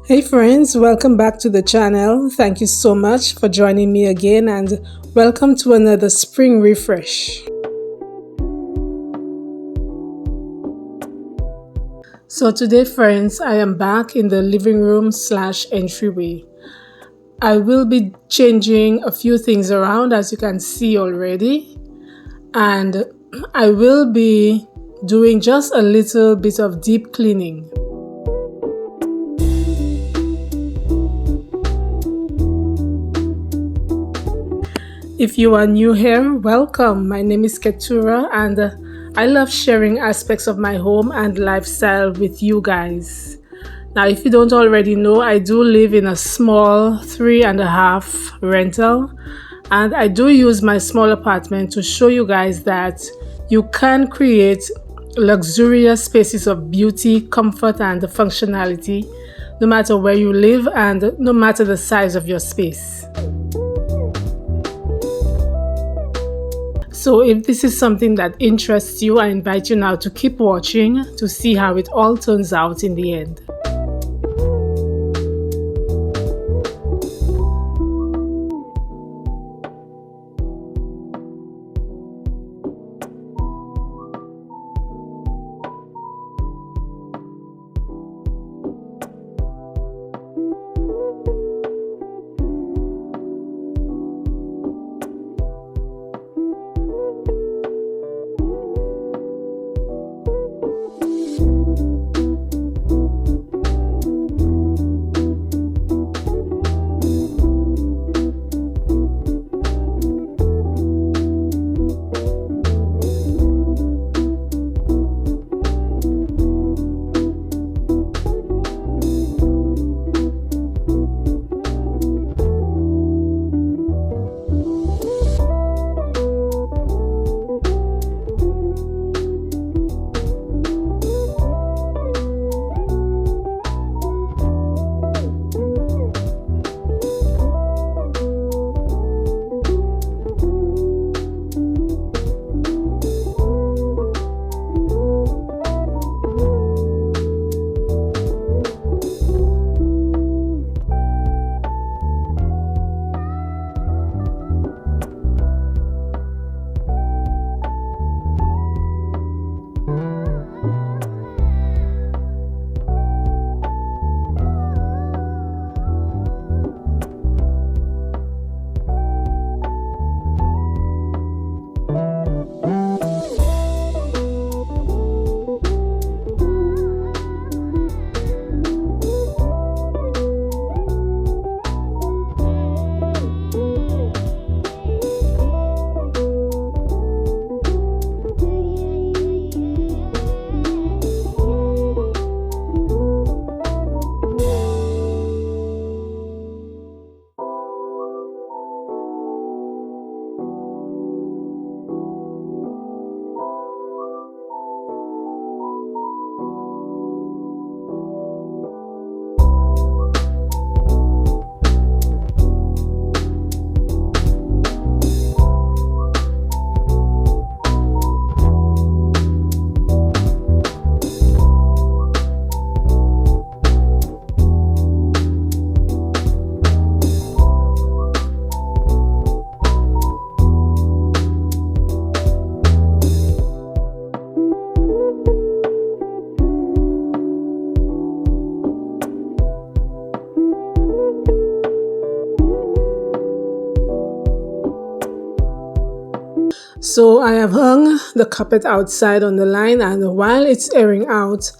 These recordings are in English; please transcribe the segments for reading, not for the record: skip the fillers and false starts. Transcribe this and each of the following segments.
Hey friends, welcome back to the channel. Thank you so much for joining me again and welcome to another spring refresh. So today friends, I am back in the living room / entryway. I will be changing a few things around as you can see already, and I will be doing just a little bit of deep cleaning. If you are new here, welcome. My name is Ketura and I love sharing aspects of my home and lifestyle with you guys. Now, if you don't already know, I do live in a small 3.5 rental, and I do use my small apartment to show you guys that you can create luxurious spaces of beauty, comfort, and functionality no matter where you live and no matter the size of your space. So if this is something that interests you, I invite you now to keep watching to see how it all turns out in the end. So I have hung the carpet outside on the line, and while it's airing out,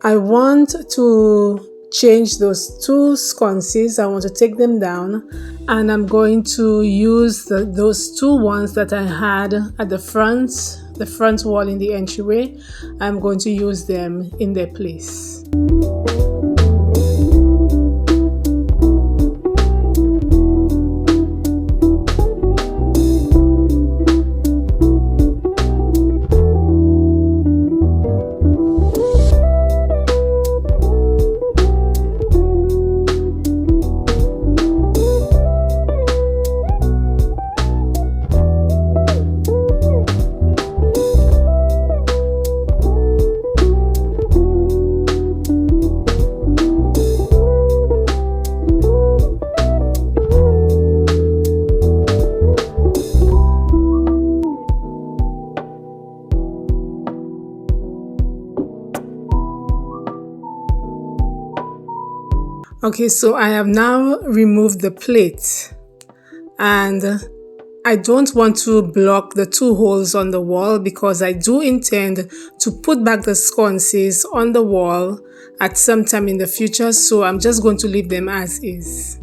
I want to change those two sconces. I want to take them down, and I'm going to use those two ones that I had at the front wall in the entryway. I'm going to use them in their place. Okay, so I have now removed the plate, and I don't want to block the two holes on the wall because I do intend to put back the sconces on the wall at some time in the future, so I'm just going to leave them as is.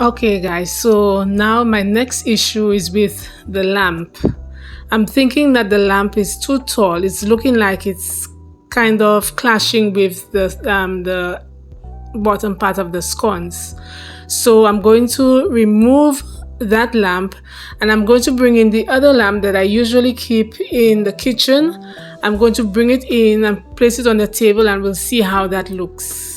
Okay guys, so now my next issue is with the lamp. I'm thinking that the lamp is too tall. It's looking like it's kind of clashing with the bottom part of the sconce. So I'm going to remove that lamp, and I'm going to bring in the other lamp that I usually keep in the kitchen. I'm going to bring it in and place it on the table, and we'll see how that looks.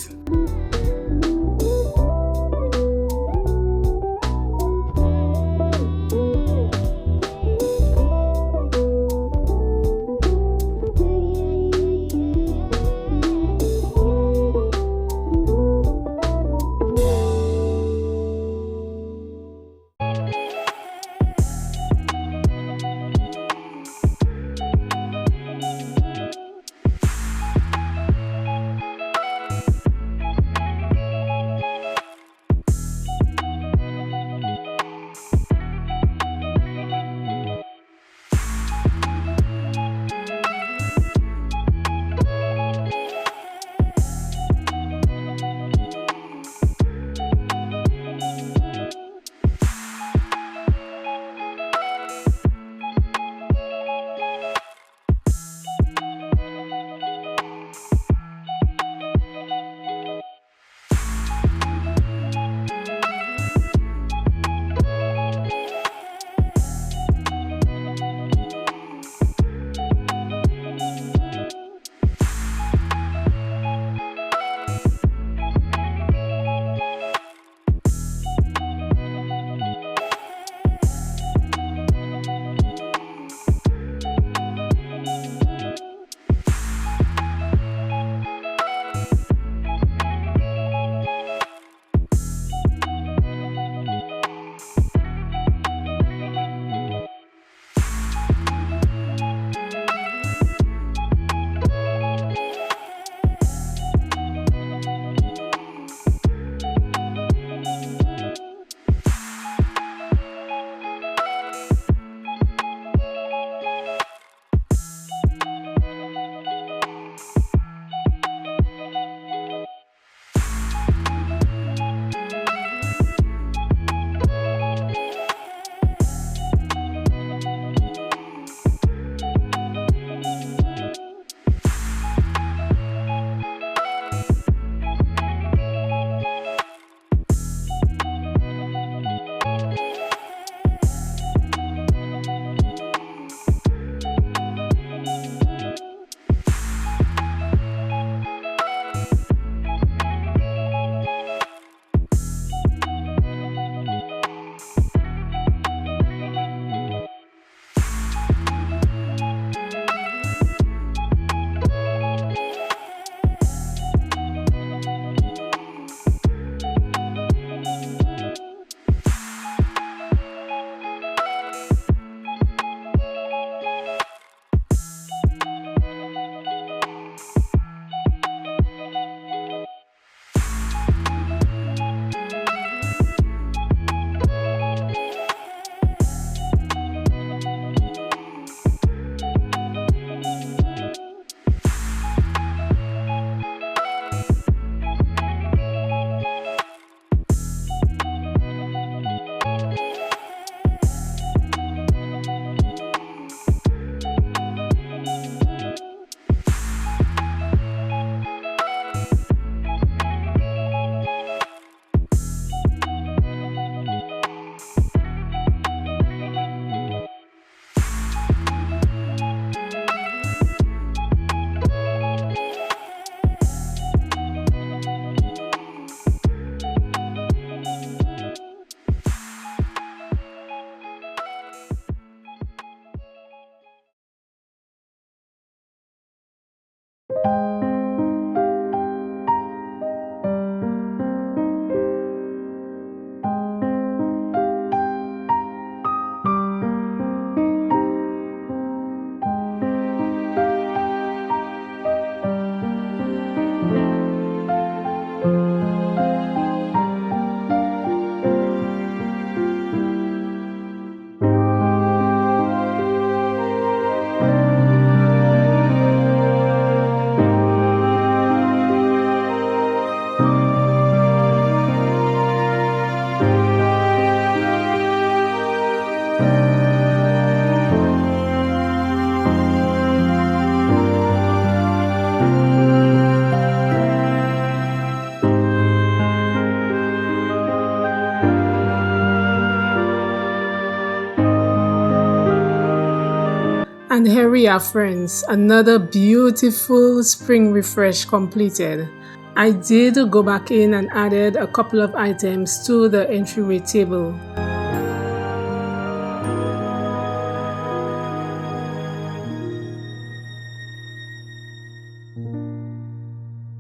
And here we are, friends, another beautiful spring refresh completed. I did go back in and added a couple of items to the entryway table.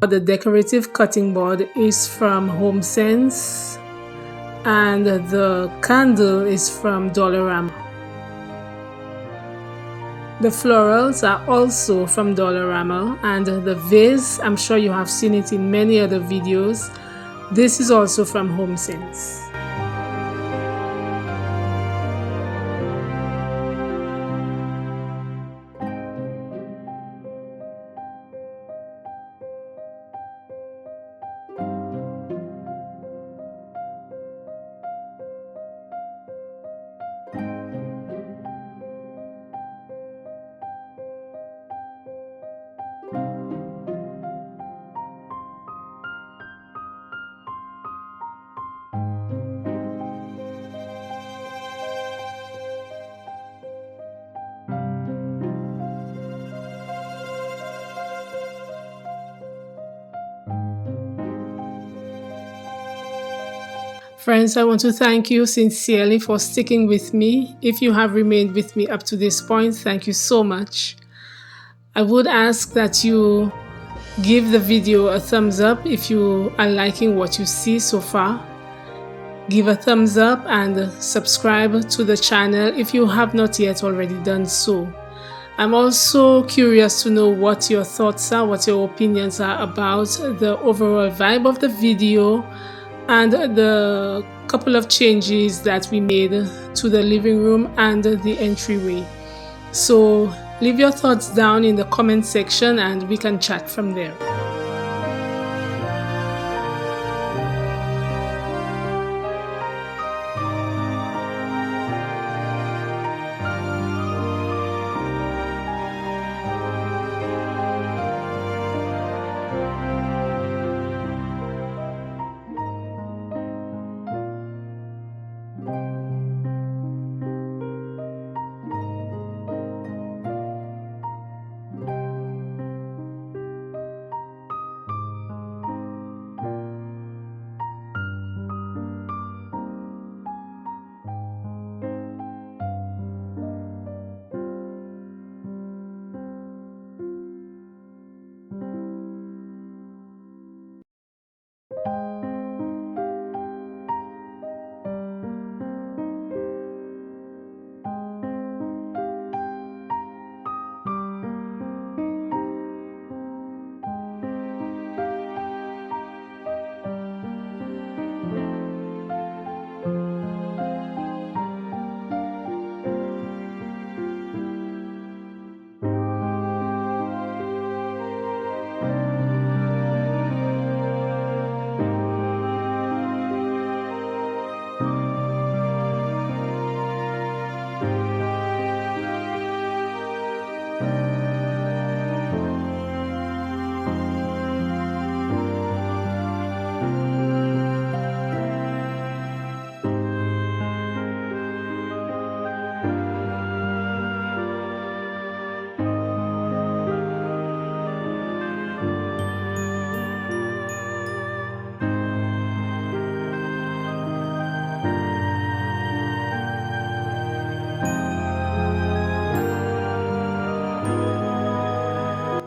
The decorative cutting board is from HomeSense and the candle is from Dollarama. The florals are also from Dollarama, and the vase, I'm sure you have seen it in many other videos. This is also from HomeSense. Friends, I want to thank you sincerely for sticking with me. If you have remained with me up to this point, thank you so much. I would ask that you give the video a thumbs up if you are liking what you see so far. Give a thumbs up and subscribe to the channel if you have not yet already done so. I'm also curious to know what your thoughts are, what your opinions are about the overall vibe of the video and the couple of changes that we made to the living room and the entryway. So leave your thoughts down in the comment section and we can chat from there.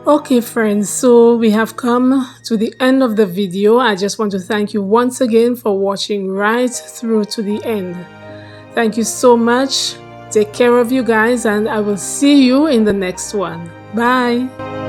Okay friends, so we have come to the end of the video. I just want to thank you once again for watching right through to the end. Thank you so much. Take care of you guys and I will see you in the next one. Bye.